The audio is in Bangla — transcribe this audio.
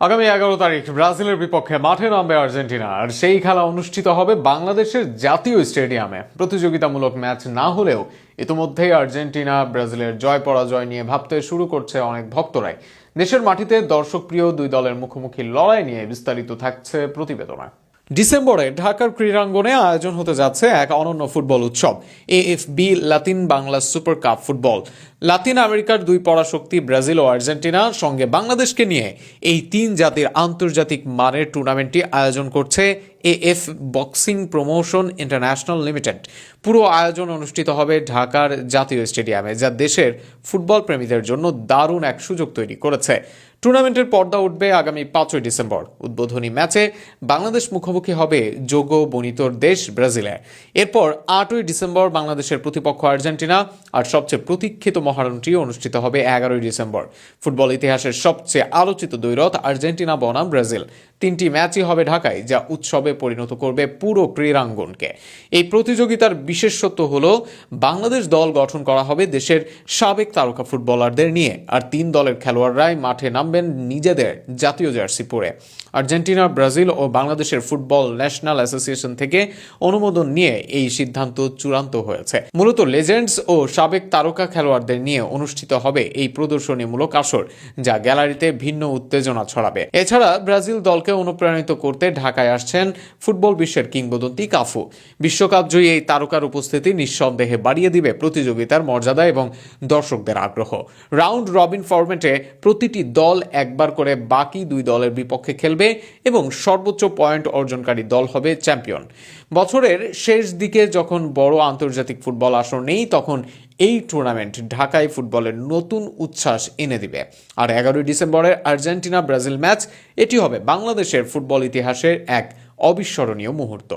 আগামী 11 তারিখ ব্রাজিলের বিপক্ষে মাঠে নামবে আর্জেন্টিনা। আর সেই খেলা অনুষ্ঠিত হবে বাংলাদেশের জাতীয় স্টেডিয়ামে। প্রতিযোগিতামূলক ম্যাচ না হলেও ইতিমধ্যেই আর্জেন্টিনা ব্রাজিলের জয় পরাজয় নিয়ে ভাবতে শুরু করছে অনেক ভক্তরাই। দেশের মাটিতে দর্শকপ্রিয় দুই দলের মুখোমুখি লড়াই নিয়ে বিস্তারিত থাকছে প্রতিবেদনে। ডিসেম্বরে ঢাকার ক্রীড়াঙ্গনে আয়োজন হতে যাচ্ছে এক অনন্য ফুটবল উৎসব, AFB Latin Bangla super cup football. Latin আমেরিকার দুই পরাশক্তি ব্রাজিল ও আর্জেন্টিনার সঙ্গে বাংলাদেশকে নিয়ে এই তিন জাতির আন্তর্জাতিক মানের টুর্নামেন্টটি আয়োজন করছে AF boxing promotion international limited. পুরো আয়োজন অনুষ্ঠিত হবে ঢাকার জাতীয় স্টেডিয়ামে, যা দেশের ফুটবল প্রেমীদের জন্য দারুণ এক সুযোগ তৈরি করেছে। টুর্নামেন্টের পর্দা উঠবে আগামী 5 ডিসেম্বর। উদ্বোধনী ম্যাচে বাংলাদেশ মুখোমুখি হবে যোগ্য বনিতর দেশ ব্রাজিলে। এরপর 8 ডিসেম্বর বাংলাদেশের প্রতিপক্ষ আর্জেন্টিনা, আর সবচেয়ে প্রতীক্ষিত মহারণটি অনুষ্ঠিত হবে 11 ডিসেম্বর। ফুটবল ইতিহাসের সবচেয়ে আলোচিত দ্বৈরথ আর্জেন্টিনা বনাম ব্রাজিল। 3টি ম্যাচই হবে ঢাকায়, যা উৎসবে পরিণত করবে পুরো ক্রীড়াঙ্গনকে। এই প্রতিযোগিতার বিশেষত্ব হলো বাংলাদেশ দল গঠন করা হবে দেশের সাবেক তারকা ফুটবলারদের নিয়ে, আর 3 দলের খেলোয়াড়রাই মাঠে নামবেন নিজেদের জাতীয় জার্সি পরে। আর্জেন্টিনা, ব্রাজিল ও বাংলাদেশের ফুটবল ন্যাশনাল অ্যাসোসিয়েশন থেকে অনুমোদন নিয়ে এই সিদ্ধান্ত চূড়ান্ত হয়েছে। মূলত লেজেন্ডস ও সাবেক তারকা খেলোয়াড়দের নিয়ে অনুষ্ঠিত হবে এই প্রদর্শনীমূলক আসর, যা গ্যালারিতে ভিন্ন উত্তেজনা ছড়াবে। এছাড়া ব্রাজিল দলকে অনুপ্রাণিত করতে ঢাকায় আসছেন ফুটবল বিশ্বের কিংবদন্তি কাফু। বিশ্বকাপ জয়ী এই তারকার উপস্থিতি নিঃসন্দেহে বাড়িয়ে দিবে প্রতিযোগিতার মর্যাদা এবং দর্শকদের আগ্রহ। রাউন্ড রবিন ফরম্যাটে প্রতিটি দল একবার করে বাকি 2 দলের বিপক্ষে খেলবে এবং সর্বোচ্চ পয়েন্ট অর্জনকারী দল হবে চ্যাম্পিয়ন। বছরের শেষ দিকে যখন বড় আন্তর্জাতিক ফুটবল আসর নেই, তখন এই টুর্নামেন্ট ঢাকায় ফুটবলের নতুন উচ্ছ্বাস এনে দিবে। আর 11 ডিসেম্বরের আর্জেন্টিনা ব্রাজিল ম্যাচ, এটি হবে বাংলাদেশের ফুটবল ইতিহাসের এক অবিস্মরণীয় মুহূর্ত।